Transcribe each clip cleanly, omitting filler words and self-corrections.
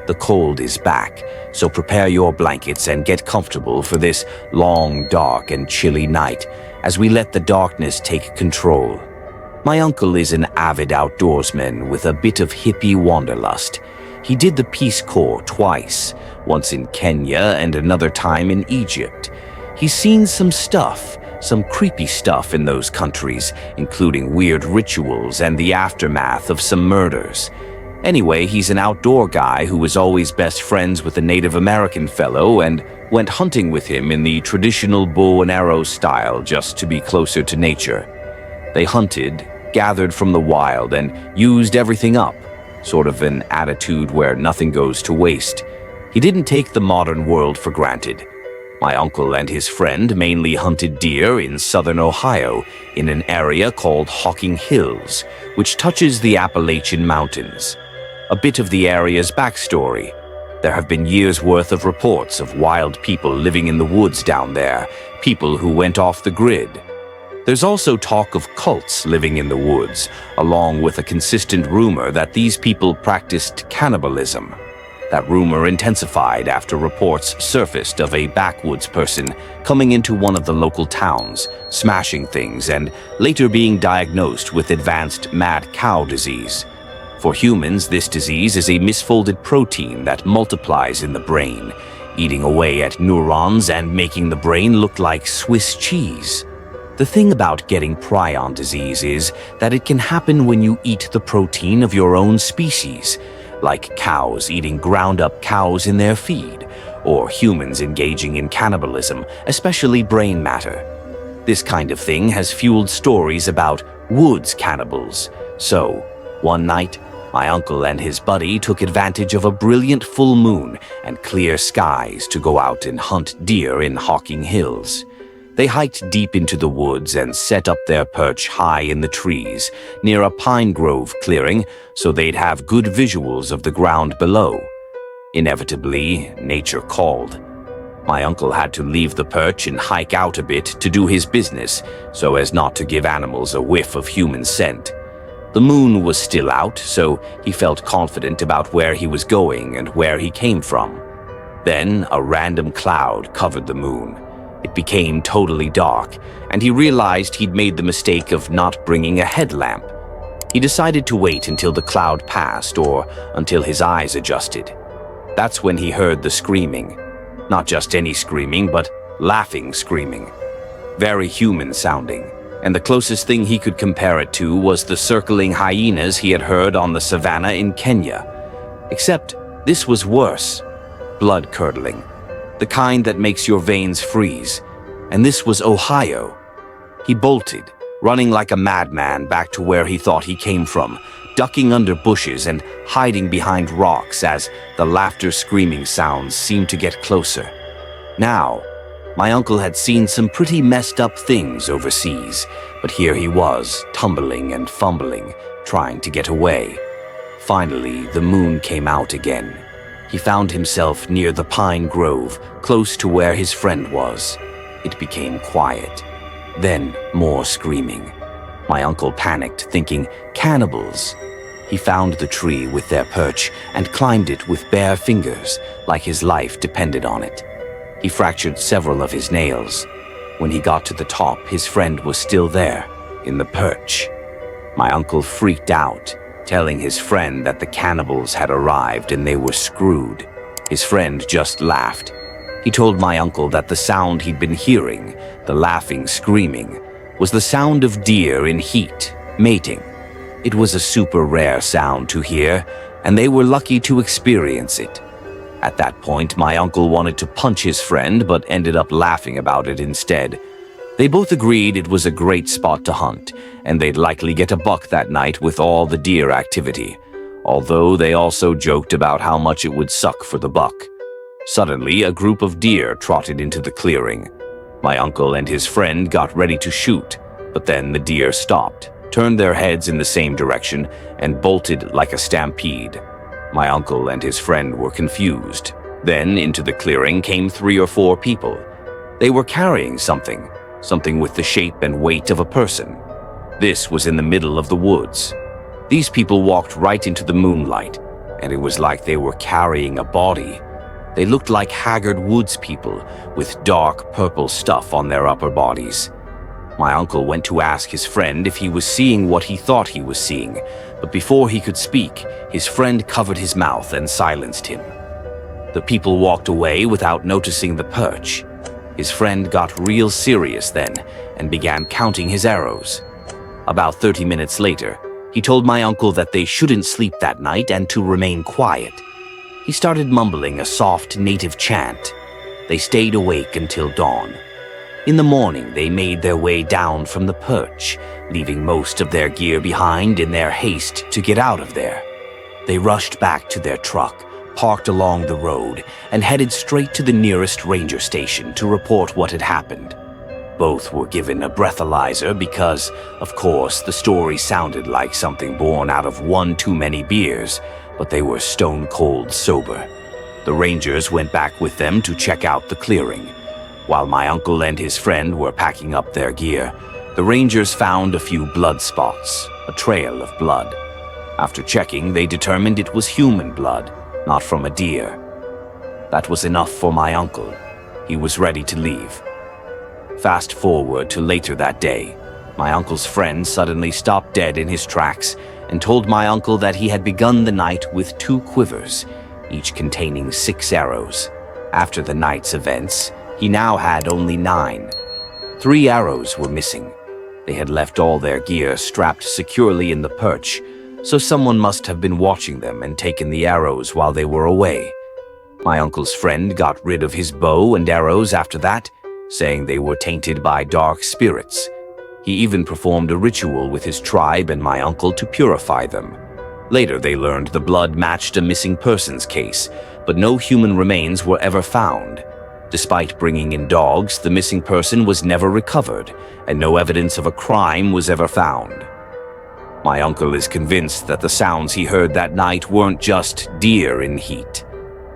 The cold is back, so prepare your blankets and get comfortable for this long, dark, and chilly night as we let the darkness take control. My uncle is an avid outdoorsman with a bit of hippie wanderlust. He did the Peace Corps twice, once in Kenya and another time in Egypt. He's seen some stuff, some creepy stuff in those countries, including weird rituals and the aftermath of some murders. Anyway, he's an outdoor guy who was always best friends with a Native American fellow and went hunting with him in the traditional bow and arrow style just to be closer to nature. They hunted, gathered from the wild, and used everything up, sort of an attitude where nothing goes to waste. He didn't take the modern world for granted. My uncle and his friend mainly hunted deer in southern Ohio in an area called Hocking Hills, which touches the Appalachian Mountains. A bit of the area's backstory. There have been years' worth of reports of wild people living in the woods down there, people who went off the grid. There's also talk of cults living in the woods, along with a consistent rumor that these people practiced cannibalism. That rumor intensified after reports surfaced of a backwoods person coming into one of the local towns, smashing things, and later being diagnosed with advanced mad cow disease. For humans, this disease is a misfolded protein that multiplies in the brain, eating away at neurons and making the brain look like Swiss cheese. The thing about getting prion disease is that it can happen when you eat the protein of your own species, like cows eating ground-up cows in their feed, or humans engaging in cannibalism, especially brain matter. This kind of thing has fueled stories about woods cannibals. So, one night, my uncle and his buddy took advantage of a brilliant full moon and clear skies to go out and hunt deer in Hocking Hills. They hiked deep into the woods and set up their perch high in the trees, near a pine grove clearing, so they'd have good visuals of the ground below. Inevitably, nature called. My uncle had to leave the perch and hike out a bit to do his business, so as not to give animals a whiff of human scent. The moon was still out, so he felt confident about where he was going and where he came from. Then a random cloud covered the moon. It became totally dark, and he realized he'd made the mistake of not bringing a headlamp. He decided to wait until the cloud passed or until his eyes adjusted. That's when he heard the screaming. Not just any screaming, but laughing screaming. Very human sounding, and the closest thing he could compare it to was the circling hyenas he had heard on the savannah in Kenya. Except this was worse. Blood-curdling. The kind that makes your veins freeze. And this was Ohio. He bolted, running like a madman back to where he thought he came from, ducking under bushes and hiding behind rocks as the laughter-screaming sounds seemed to get closer. Now, my uncle had seen some pretty messed up things overseas, but here he was, tumbling and fumbling, trying to get away. Finally, the moon came out again. He found himself near the pine grove, close to where his friend was. It became quiet. Then, more screaming. My uncle panicked, thinking, cannibals. He found the tree with their perch and climbed it with bare fingers, like his life depended on it. He fractured several of his nails. When he got to the top, his friend was still there, in the perch. My uncle freaked out, telling his friend that the cannibals had arrived and they were screwed. His friend just laughed. He told my uncle that the sound he'd been hearing, the laughing, screaming, was the sound of deer in heat, mating. It was a super rare sound to hear, and they were lucky to experience it. At that point, my uncle wanted to punch his friend, but ended up laughing about it instead. They both agreed it was a great spot to hunt, and they'd likely get a buck that night with all the deer activity, although they also joked about how much it would suck for the buck. Suddenly, a group of deer trotted into the clearing. My uncle and his friend got ready to shoot, but then the deer stopped, turned their heads in the same direction, and bolted like a stampede. My uncle and his friend were confused. Then into the clearing came 3 or 4 people. They were carrying something with the shape and weight of a person. This was in the middle of the woods. These people walked right into the moonlight, and it was like they were carrying a body. They looked like haggard woods people with dark purple stuff on their upper bodies. My uncle went to ask his friend if he was seeing what he thought he was seeing, but before he could speak, his friend covered his mouth and silenced him. The people walked away without noticing the perch. His friend got real serious then and began counting his arrows. About 30 minutes later, he told my uncle that they shouldn't sleep that night and to remain quiet. He started mumbling a soft native chant. They stayed awake until dawn. In the morning, they made their way down from the perch, leaving most of their gear behind in their haste to get out of there. They rushed back to their truck, parked along the road, and headed straight to the nearest ranger station to report what had happened. Both were given a breathalyzer because, of course, the story sounded like something born out of one too many beers, but they were stone cold sober. The rangers went back with them to check out the clearing. While my uncle and his friend were packing up their gear, the rangers found a few blood spots, a trail of blood. After checking, they determined it was human blood, not from a deer. That was enough for my uncle. He was ready to leave. Fast forward to later that day, my uncle's friend suddenly stopped dead in his tracks and told my uncle that he had begun the night with 2 quivers, each containing 6 arrows. After the night's events, he now had only 9. 3 arrows were missing. They had left all their gear strapped securely in the perch, so someone must have been watching them and taken the arrows while they were away. My uncle's friend got rid of his bow and arrows after that, saying they were tainted by dark spirits. He even performed a ritual with his tribe and my uncle to purify them. Later they learned the blood matched a missing persons case, but no human remains were ever found. Despite bringing in dogs, the missing person was never recovered, and no evidence of a crime was ever found. My uncle is convinced that the sounds he heard that night weren't just deer in heat.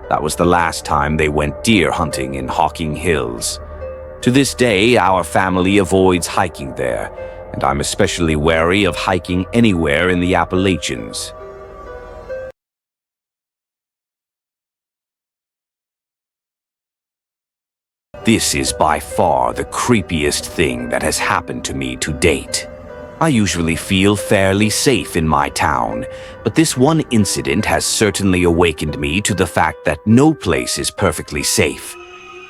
That was the last time they went deer hunting in Hocking Hills. To this day, our family avoids hiking there, and I'm especially wary of hiking anywhere in the Appalachians. This is by far the creepiest thing that has happened to me to date. I usually feel fairly safe in my town, but this one incident has certainly awakened me to the fact that no place is perfectly safe.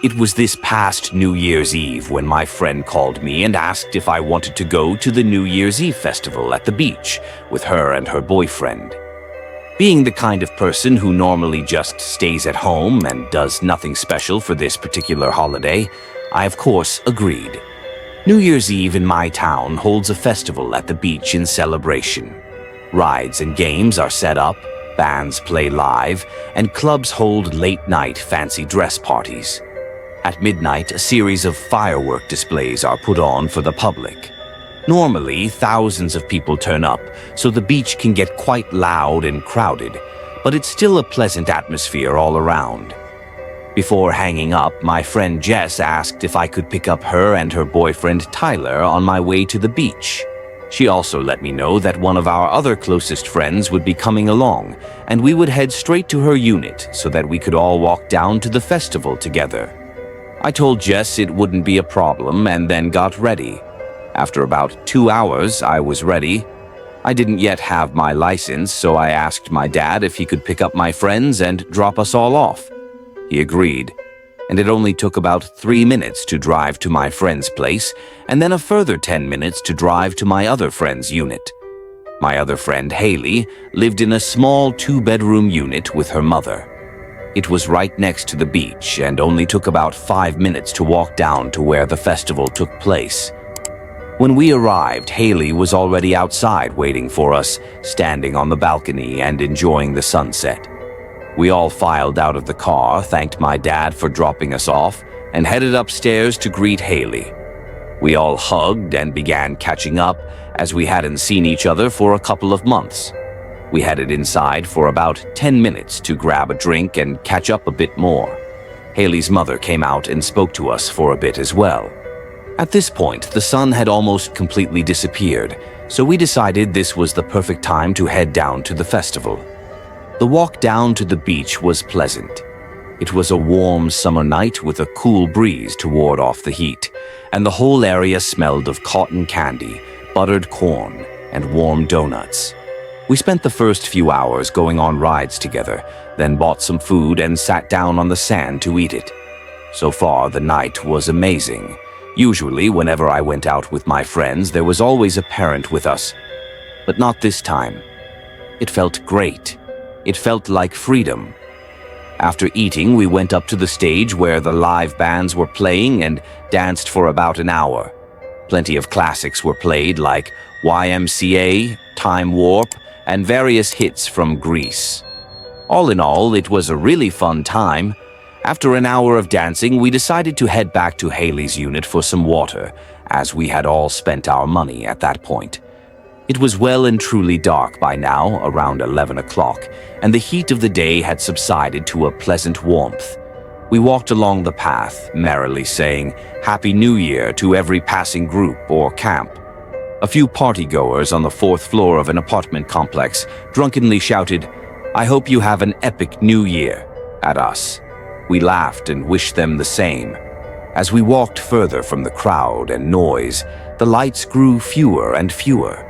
It was this past New Year's Eve when my friend called me and asked if I wanted to go to the New Year's Eve festival at the beach with her and her boyfriend. Being the kind of person who normally just stays at home and does nothing special for this particular holiday, I of course agreed. New Year's Eve in my town holds a festival at the beach in celebration. Rides and games are set up, bands play live, and clubs hold late-night fancy dress parties. At midnight, a series of firework displays are put on for the public. Normally, thousands of people turn up, so the beach can get quite loud and crowded, but it's still a pleasant atmosphere all around. Before hanging up, my friend Jess asked if I could pick up her and her boyfriend Tyler on my way to the beach. She also let me know that one of our other closest friends would be coming along, and we would head straight to her unit so that we could all walk down to the festival together. I told Jess it wouldn't be a problem and then got ready. After about 2 hours, I was ready. I didn't yet have my license, so I asked my dad if he could pick up my friends and drop us all off. He agreed, and it only took about 3 minutes to drive to my friend's place, and then a further 10 minutes to drive to my other friend's unit. My other friend, Haley, lived in a small 2-bedroom unit with her mother. It was right next to the beach and only took about 5 minutes to walk down to where the festival took place. When we arrived, Haley was already outside waiting for us, standing on the balcony and enjoying the sunset. We all filed out of the car, thanked my dad for dropping us off, and headed upstairs to greet Haley. We all hugged and began catching up, as we hadn't seen each other for a couple of months. We headed inside for about 10 minutes to grab a drink and catch up a bit more. Haley's mother came out and spoke to us for a bit as well. At this point, the sun had almost completely disappeared, so we decided this was the perfect time to head down to the festival. The walk down to the beach was pleasant. It was a warm summer night with a cool breeze to ward off the heat, and the whole area smelled of cotton candy, buttered corn, and warm donuts. We spent the first few hours going on rides together, then bought some food and sat down on the sand to eat it. So far, the night was amazing. Usually, whenever I went out with my friends, there was always a parent with us. But not this time. It felt great. It felt like freedom. After eating, we went up to the stage where the live bands were playing and danced for about an hour. Plenty of classics were played like YMCA, Time Warp, and various hits from Greece. All in all, it was a really fun time. After an hour of dancing, we decided to head back to Haley's unit for some water, as we had all spent our money at that point. It was well and truly dark by now, around 11 o'clock, and the heat of the day had subsided to a pleasant warmth. We walked along the path, merrily saying Happy New Year to every passing group or camp. A few partygoers on the fourth floor of an apartment complex drunkenly shouted, "I hope you have an epic New Year," at us. We laughed and wished them the same. As we walked further from the crowd and noise, the lights grew fewer and fewer.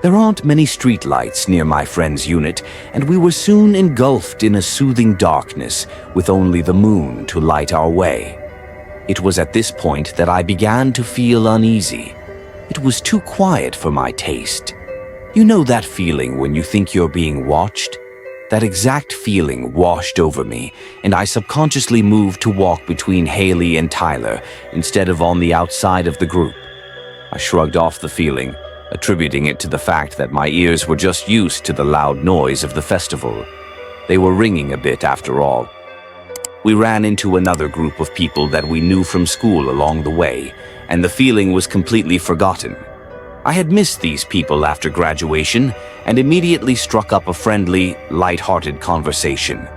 There aren't many streetlights near my friend's unit, and we were soon engulfed in a soothing darkness with only the moon to light our way. It was at this point that I began to feel uneasy. It was too quiet for my taste. You know that feeling when you think you're being watched? That exact feeling washed over me, and I subconsciously moved to walk between Haley and Tyler instead of on the outside of the group. I shrugged off the feeling, attributing it to the fact that my ears were just used to the loud noise of the festival. They were ringing a bit after all. We ran into another group of people that we knew from school along the way, and the feeling was completely forgotten. I had missed these people after graduation and immediately struck up a friendly, light-hearted conversation.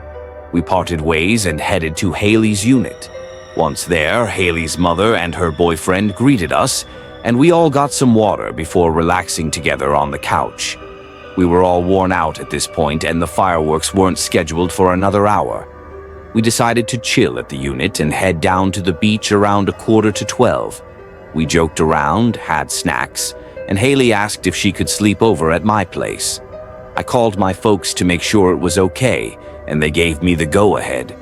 We parted ways and headed to Haley's unit. Once there, Haley's mother and her boyfriend greeted us, and we all got some water before relaxing together on the couch. We were all worn out at this point, and the fireworks weren't scheduled for another hour. We decided to chill at the unit and head down to the beach around 11:45. We joked around, had snacks, and Haley asked if she could sleep over at my place. I called my folks to make sure it was okay, and they gave me the go-ahead.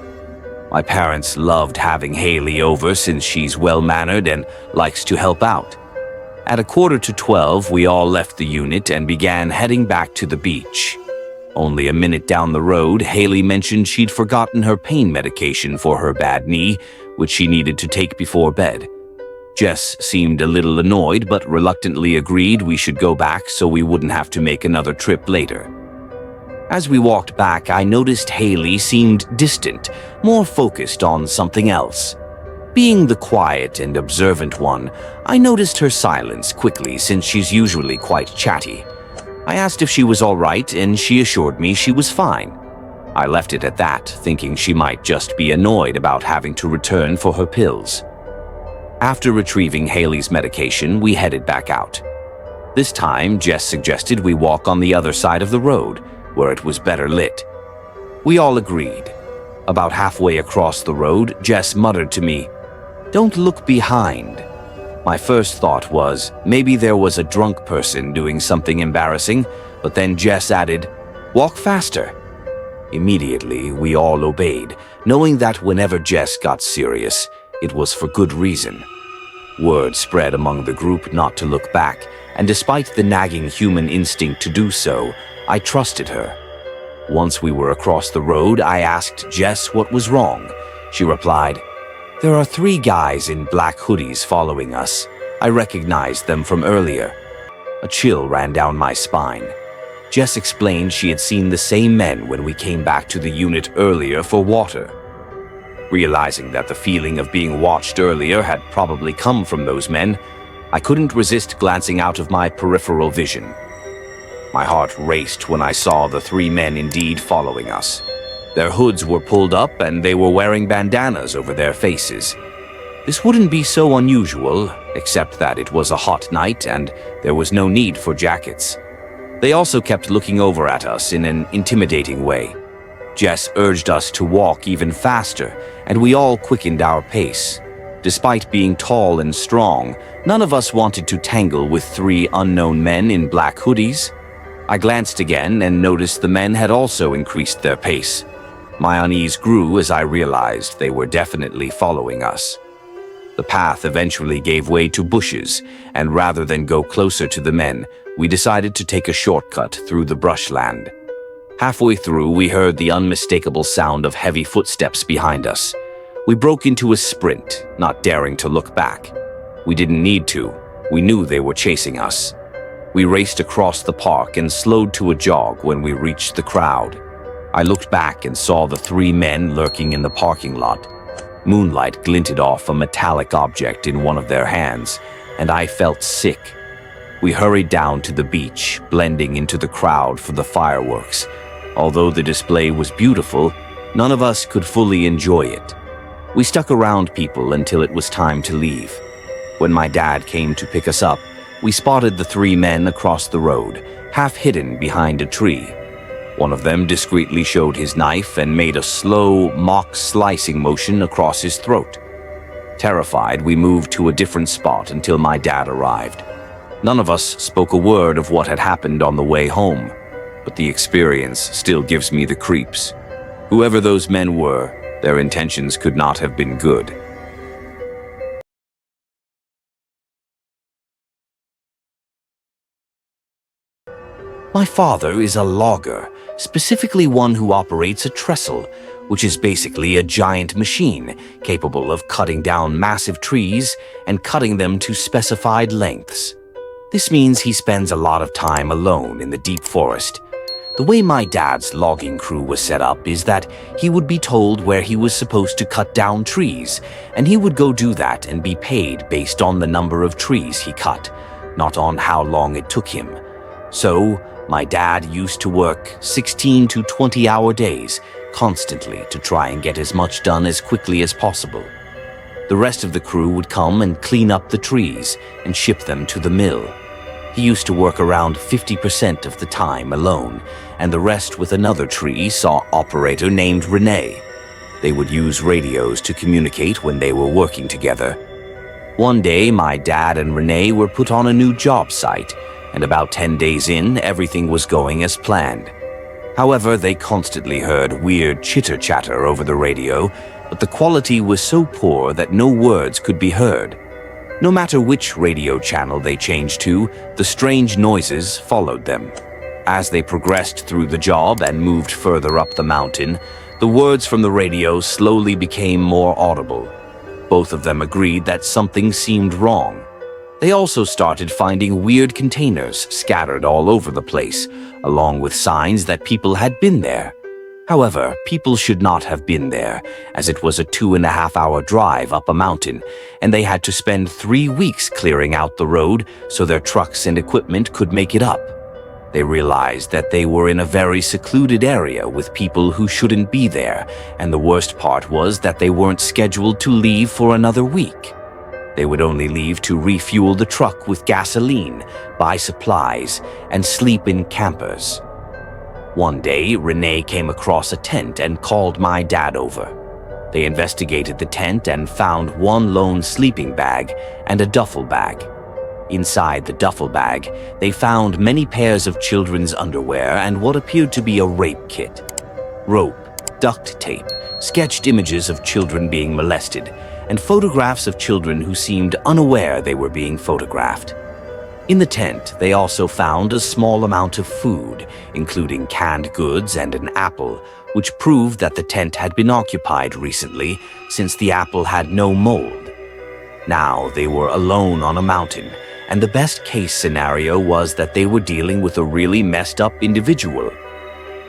My parents loved having Haley over since she's well-mannered and likes to help out. At 11:45, we all left the unit and began heading back to the beach. Only a minute down the road, Haley mentioned she'd forgotten her pain medication for her bad knee, which she needed to take before bed. Jess seemed a little annoyed, but reluctantly agreed we should go back so we wouldn't have to make another trip later. As we walked back, I noticed Haley seemed distant, more focused on something else. Being the quiet and observant one, I noticed her silence quickly since she's usually quite chatty. I asked if she was all right, and she assured me she was fine. I left it at that, thinking she might just be annoyed about having to return for her pills. After retrieving Haley's medication, we headed back out. This time, Jess suggested we walk on the other side of the road, where it was better lit. We all agreed. About halfway across the road, Jess muttered to me, "Don't look behind." My first thought was, maybe there was a drunk person doing something embarrassing, but then Jess added, "Walk faster." Immediately, we all obeyed, knowing that whenever Jess got serious, it was for good reason. Word spread among the group not to look back, and despite the nagging human instinct to do so, I trusted her. Once we were across the road, I asked Jess what was wrong. She replied, "There are 3 guys in black hoodies following us. I recognized them from earlier." A chill ran down my spine. Jess explained she had seen the same men when we came back to the unit earlier for water. Realizing that the feeling of being watched earlier had probably come from those men, I couldn't resist glancing out of my peripheral vision. My heart raced when I saw the 3 men indeed following us. Their hoods were pulled up and they were wearing bandanas over their faces. This wouldn't be so unusual, except that it was a hot night and there was no need for jackets. They also kept looking over at us in an intimidating way. Jess urged us to walk even faster, and we all quickened our pace. Despite being tall and strong, none of us wanted to tangle with three unknown men in black hoodies. I glanced again and noticed the men had also increased their pace. My unease grew as I realized they were definitely following us. The path eventually gave way to bushes, and rather than go closer to the men, we decided to take a shortcut through the brushland. Halfway through, we heard the unmistakable sound of heavy footsteps behind us. We broke into a sprint, not daring to look back. We didn't need to. We knew they were chasing us. We raced across the park and slowed to a jog when we reached the crowd. I looked back and saw the three men lurking in the parking lot. Moonlight glinted off a metallic object in one of their hands, and I felt sick. We hurried down to the beach, blending into the crowd for the fireworks. Although the display was beautiful, none of us could fully enjoy it. We stuck around people until it was time to leave. When my dad came to pick us up, we spotted the three men across the road, half hidden behind a tree. One of them discreetly showed his knife and made a slow, mock slicing motion across his throat. Terrified, we moved to a different spot until my dad arrived. None of us spoke a word of what had happened on the way home, but the experience still gives me the creeps. Whoever those men were, their intentions could not have been good. My father is a logger, specifically one who operates a trestle, which is basically a giant machine capable of cutting down massive trees and cutting them to specified lengths. This means he spends a lot of time alone in the deep forest. The way my dad's logging crew was set up is that he would be told where he was supposed to cut down trees, and he would go do that and be paid based on the number of trees he cut, not on how long it took him. So, my dad used to work 16 to 20-hour days, constantly to try and get as much done as quickly as possible. The rest of the crew would come and clean up the trees and ship them to the mill. He used to work around 50% of the time alone, and the rest with another tree saw operator named Renee. They would use radios to communicate when they were working together. One day, my dad and Renee were put on a new job site, and about 10 days in, everything was going as planned. However, they constantly heard weird chitter-chatter over the radio, but the quality was so poor that no words could be heard. No matter which radio channel they changed to, the strange noises followed them. As they progressed through the job and moved further up the mountain, the words from the radio slowly became more audible. Both of them agreed that something seemed wrong. They also started finding weird containers scattered all over the place, along with signs that people had been there. However, people should not have been there, as it was a 2.5-hour drive up a mountain, and they had to spend 3 weeks clearing out the road so their trucks and equipment could make it up. They realized that they were in a very secluded area with people who shouldn't be there, and the worst part was that they weren't scheduled to leave for another week. They would only leave to refuel the truck with gasoline, buy supplies, and sleep in campers. One day, Renee came across a tent and called my dad over. They investigated the tent and found one lone sleeping bag and a duffel bag. Inside the duffel bag, they found many pairs of children's underwear and what appeared to be a rape kit. Rope, duct tape, sketched images of children being molested, and photographs of children who seemed unaware they were being photographed. In the tent, they also found a small amount of food, including canned goods and an apple, which proved that the tent had been occupied recently since the apple had no mold. Now they were alone on a mountain, and the best-case scenario was that they were dealing with a really messed-up individual.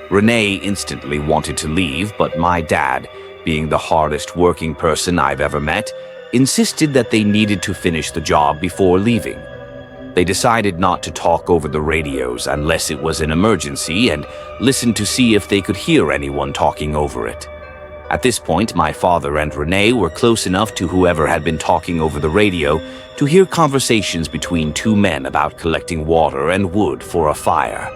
Renee instantly wanted to leave, but my dad, being the hardest-working person I've ever met, insisted that they needed to finish the job before leaving. They decided not to talk over the radios unless it was an emergency and listened to see if they could hear anyone talking over it. At this point, my father and Renee were close enough to whoever had been talking over the radio to hear conversations between two men about collecting water and wood for a fire.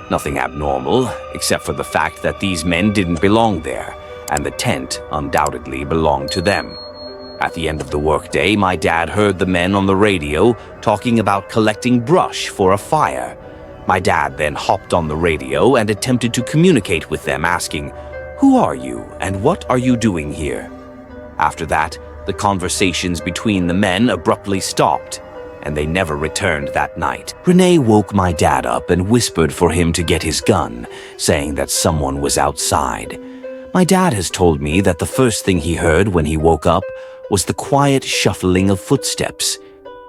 Nothing abnormal, except for the fact that these men didn't belong there, and the tent undoubtedly belonged to them. At the end of the workday, my dad heard the men on the radio talking about collecting brush for a fire. My dad then hopped on the radio and attempted to communicate with them, asking, "Who are you and what are you doing here?" After that, the conversations between the men abruptly stopped, and they never returned that night. Renee woke my dad up and whispered for him to get his gun, saying that someone was outside. My dad has told me that the first thing he heard when he woke up was the quiet shuffling of footsteps.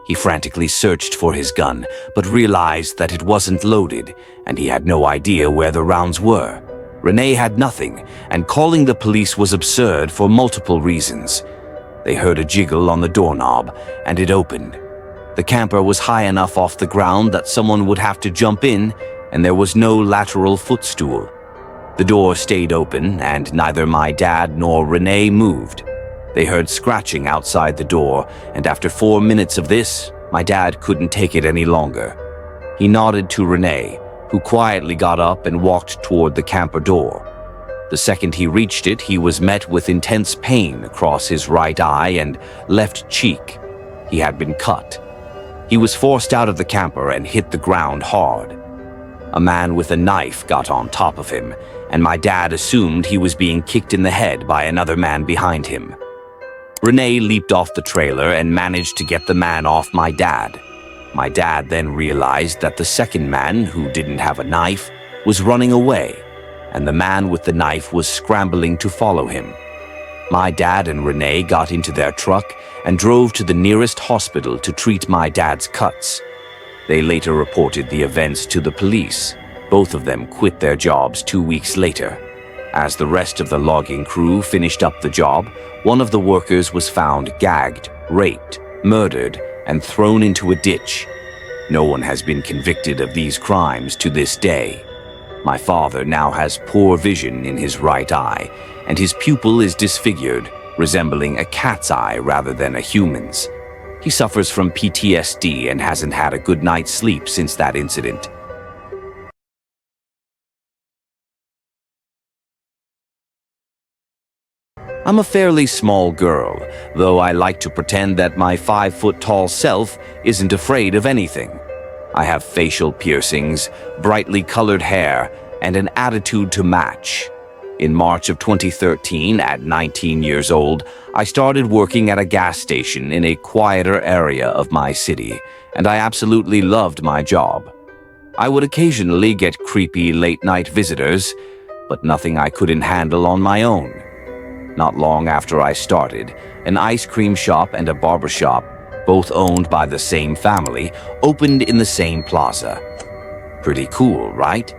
He frantically searched for his gun, but realized that it wasn't loaded, and he had no idea where the rounds were. Renee had nothing, and calling the police was absurd for multiple reasons. They heard a jiggle on the doorknob, and it opened. The camper was high enough off the ground that someone would have to jump in, and there was no lateral footstool. The door stayed open, and neither my dad nor Renee moved. They heard scratching outside the door, and after 4 minutes of this, my dad couldn't take it any longer. He nodded to Renee, who quietly got up and walked toward the camper door. The second he reached it, he was met with intense pain across his right eye and left cheek. He had been cut. He was forced out of the camper and hit the ground hard. A man with a knife got on top of him, and my dad assumed he was being kicked in the head by another man behind him. Renee leaped off the trailer and managed to get the man off my dad. My dad then realized that the second man, who didn't have a knife, was running away, and the man with the knife was scrambling to follow him. My dad and Renee got into their truck and drove to the nearest hospital to treat my dad's cuts. They later reported the events to the police. Both of them quit their jobs 2 weeks later. As the rest of the logging crew finished up the job, one of the workers was found gagged, raped, murdered, and thrown into a ditch. No one has been convicted of these crimes to this day. My father now has poor vision in his right eye, and his pupil is disfigured, resembling a cat's eye rather than a human's. He suffers from PTSD and hasn't had a good night's sleep since that incident. I'm a fairly small girl, though I like to pretend that my 5-foot-tall self isn't afraid of anything. I have facial piercings, brightly colored hair, and an attitude to match. In March of 2013, at 19 years old, I started working at a gas station in a quieter area of my city, and I absolutely loved my job. I would occasionally get creepy late-night visitors, but nothing I couldn't handle on my own. Not long after I started, an ice cream shop and a barber shop, both owned by the same family, opened in the same plaza. Pretty cool, right?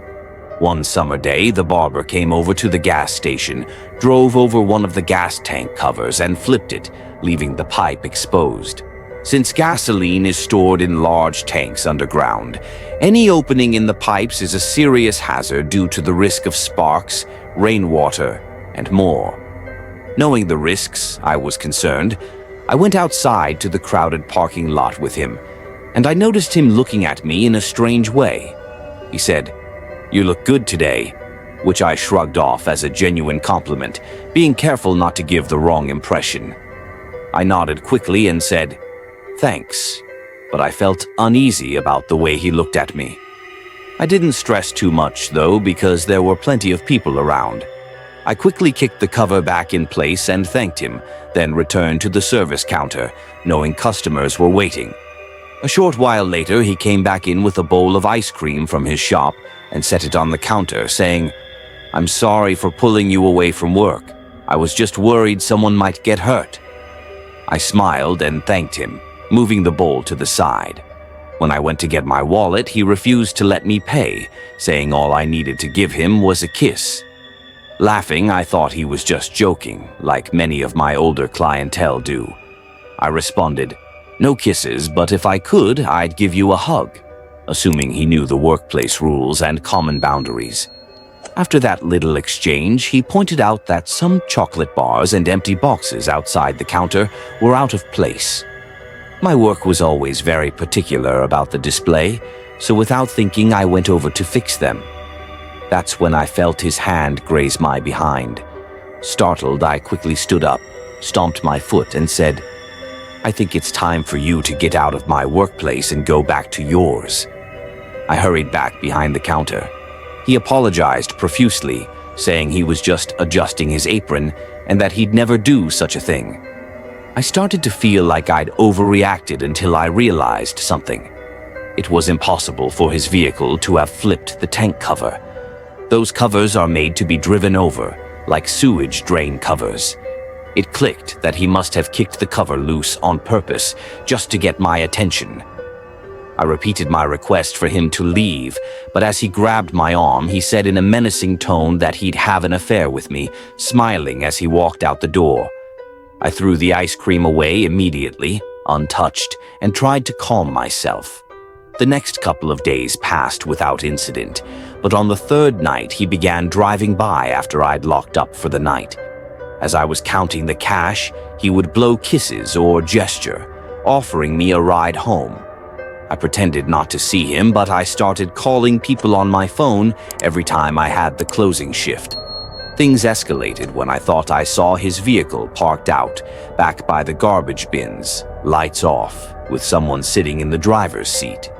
One summer day, the barber came over to the gas station, drove over one of the gas tank covers and flipped it, leaving the pipe exposed. Since gasoline is stored in large tanks underground, any opening in the pipes is a serious hazard due to the risk of sparks, rainwater, and more. Knowing the risks, I was concerned. I went outside to the crowded parking lot with him, and I noticed him looking at me in a strange way. He said, "You look good today," which I shrugged off as a genuine compliment, being careful not to give the wrong impression. I nodded quickly and said, "Thanks," but I felt uneasy about the way he looked at me. I didn't stress too much, though, because there were plenty of people around. I quickly kicked the cover back in place and thanked him, then returned to the service counter, knowing customers were waiting. A short while later, he came back in with a bowl of ice cream from his shop and set it on the counter, saying, "I'm sorry for pulling you away from work. I was just worried someone might get hurt." I smiled and thanked him, moving the bowl to the side. When I went to get my wallet, he refused to let me pay, saying all I needed to give him was a kiss. Laughing, I thought he was just joking, like many of my older clientele do. I responded, "No kisses, but if I could, I'd give you a hug," assuming he knew the workplace rules and common boundaries. After that little exchange, he pointed out that some chocolate bars and empty boxes outside the counter were out of place. My work was always very particular about the display, so without thinking, I went over to fix them. That's when I felt his hand graze my behind. Startled, I quickly stood up, stomped my foot, and said, "I think it's time for you to get out of my workplace and go back to yours." I hurried back behind the counter. He apologized profusely, saying he was just adjusting his apron and that he'd never do such a thing. I started to feel like I'd overreacted until I realized something. It was impossible for his vehicle to have flipped the tank cover. Those covers are made to be driven over, like sewage drain covers. It clicked that he must have kicked the cover loose on purpose just to get my attention. I repeated my request for him to leave, but as he grabbed my arm, he said in a menacing tone that he'd have an affair with me, smiling as he walked out the door. I threw the ice cream away immediately, untouched, and tried to calm myself. The next couple of days passed without incident, but on the third night he began driving by after I'd locked up for the night. As I was counting the cash, he would blow kisses or gesture, offering me a ride home. I pretended not to see him, but I started calling people on my phone every time I had the closing shift. Things escalated when I thought I saw his vehicle parked out, back by the garbage bins, lights off, with someone sitting in the driver's seat.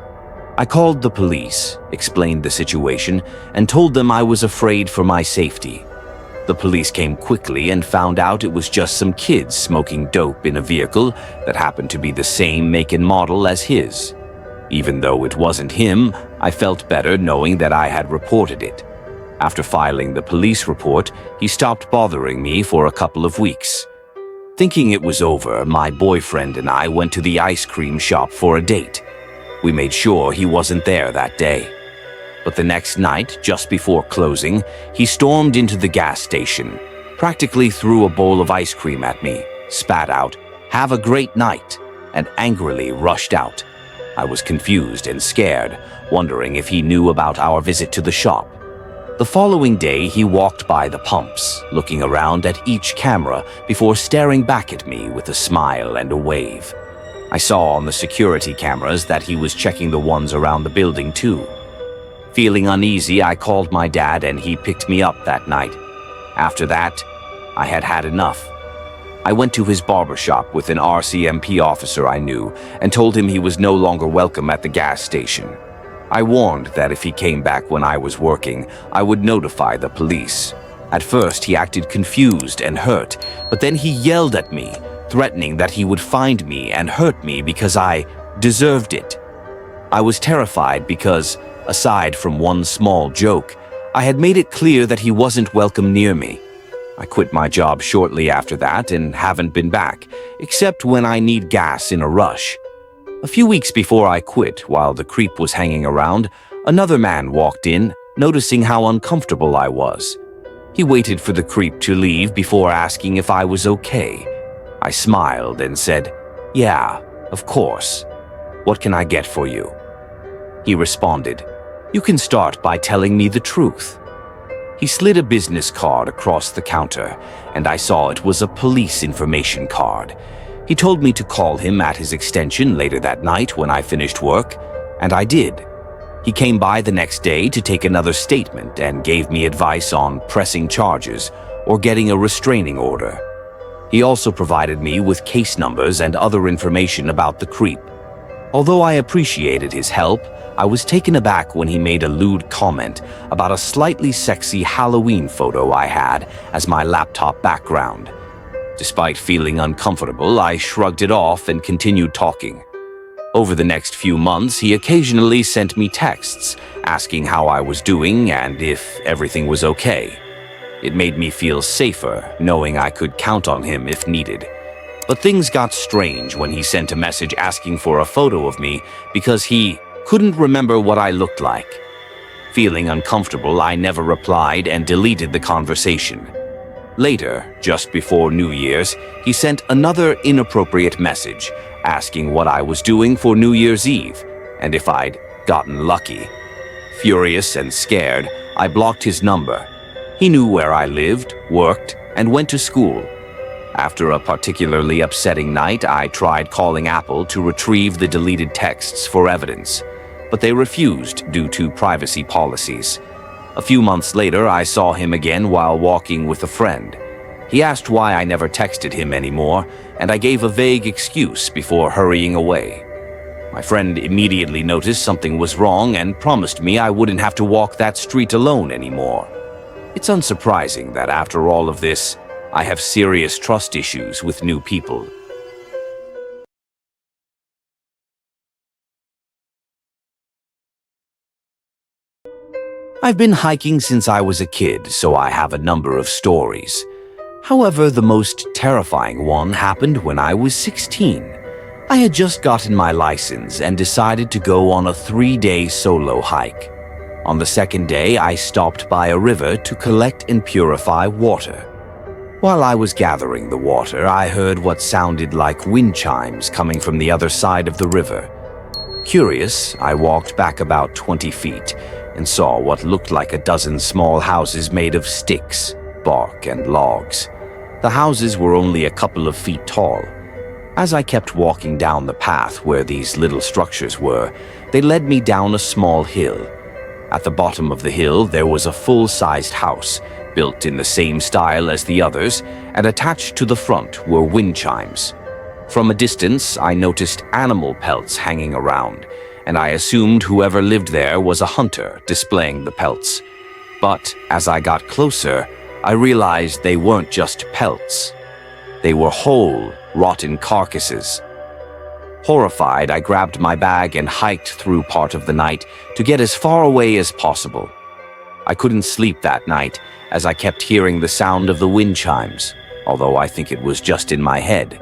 I called the police, explained the situation, and told them I was afraid for my safety. The police came quickly and found out it was just some kids smoking dope in a vehicle that happened to be the same make and model as his. Even though it wasn't him, I felt better knowing that I had reported it. After filing the police report, he stopped bothering me for a couple of weeks. Thinking it was over, my boyfriend and I went to the ice cream shop for a date. We made sure he wasn't there that day. But the next night, just before closing, he stormed into the gas station, practically threw a bowl of ice cream at me, spat out, "Have a great night," and angrily rushed out. I was confused and scared, wondering if he knew about our visit to the shop. The following day, he walked by the pumps, looking around at each camera before staring back at me with a smile and a wave. I saw on the security cameras that he was checking the ones around the building too. Feeling uneasy, I called my dad and he picked me up that night. After that, I had had enough. I went to his barbershop with an RCMP officer I knew and told him he was no longer welcome at the gas station. I warned that if he came back when I was working, I would notify the police. At first, he acted confused and hurt, but then he yelled at me, threatening that he would find me and hurt me because I deserved it. I was terrified because, aside from one small joke, I had made it clear that he wasn't welcome near me. I quit my job shortly after that and haven't been back, except when I need gas in a rush. A few weeks before I quit, while the creep was hanging around, another man walked in, noticing how uncomfortable I was. He waited for the creep to leave before asking if I was okay. I smiled and said, "Yeah, of course. What can I get for you?" He responded, "You can start by telling me the truth." He slid a business card across the counter, and I saw it was a police information card. He told me to call him at his extension later that night when I finished work, and I did. He came by the next day to take another statement and gave me advice on pressing charges or getting a restraining order. He also provided me with case numbers and other information about the creep. Although I appreciated his help, I was taken aback when he made a lewd comment about a slightly sexy Halloween photo I had as my laptop background. Despite feeling uncomfortable, I shrugged it off and continued talking. Over the next few months, he occasionally sent me texts asking how I was doing and if everything was okay. It made me feel safer knowing I could count on him if needed. But things got strange when he sent a message asking for a photo of me because he couldn't remember what I looked like. Feeling uncomfortable, I never replied and deleted the conversation. Later, just before New Year's, he sent another inappropriate message asking what I was doing for New Year's Eve and if I'd gotten lucky. Furious and scared, I blocked his number. He knew where I lived, worked, and went to school. After a particularly upsetting night, I tried calling Apple to retrieve the deleted texts for evidence, but they refused due to privacy policies. A few months later, I saw him again while walking with a friend. He asked why I never texted him anymore, and I gave a vague excuse before hurrying away. My friend immediately noticed something was wrong and promised me I wouldn't have to walk that street alone anymore. It's unsurprising that after all of this, I have serious trust issues with new people. I've been hiking since I was a kid, so I have a number of stories. However, the most terrifying one happened when I was 16. I had just gotten my license and decided to go on a 3-day solo hike. On the second day, I stopped by a river to collect and purify water. While I was gathering the water, I heard what sounded like wind chimes coming from the other side of the river. Curious, I walked back about 20 feet and saw what looked like a dozen small houses made of sticks, bark, and logs. The houses were only a couple of feet tall. As I kept walking down the path where these little structures were, they led me down a small hill. At the bottom of the hill, there was a full-sized house, built in the same style as the others, and attached to the front were wind chimes. From a distance, I noticed animal pelts hanging around, and I assumed whoever lived there was a hunter displaying the pelts. But as I got closer, I realized they weren't just pelts. They were whole, rotten carcasses. Horrified, I grabbed my bag and hiked through part of the night to get as far away as possible. I couldn't sleep that night as I kept hearing the sound of the wind chimes, although I think it was just in my head.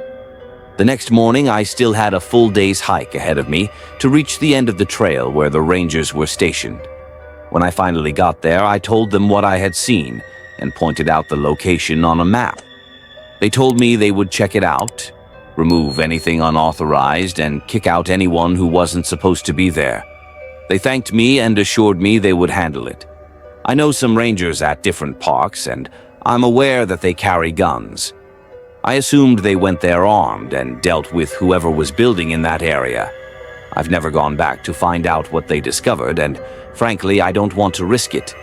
The next morning, I still had a full day's hike ahead of me to reach the end of the trail where the rangers were stationed. When I finally got there, I told them what I had seen and pointed out the location on a map. They told me they would check it out, remove anything unauthorized, and kick out anyone who wasn't supposed to be there. They thanked me and assured me they would handle it. I know some rangers at different parks, and I'm aware that they carry guns. I assumed they went there armed and dealt with whoever was building in that area. I've never gone back to find out what they discovered, and frankly, I don't want to risk it.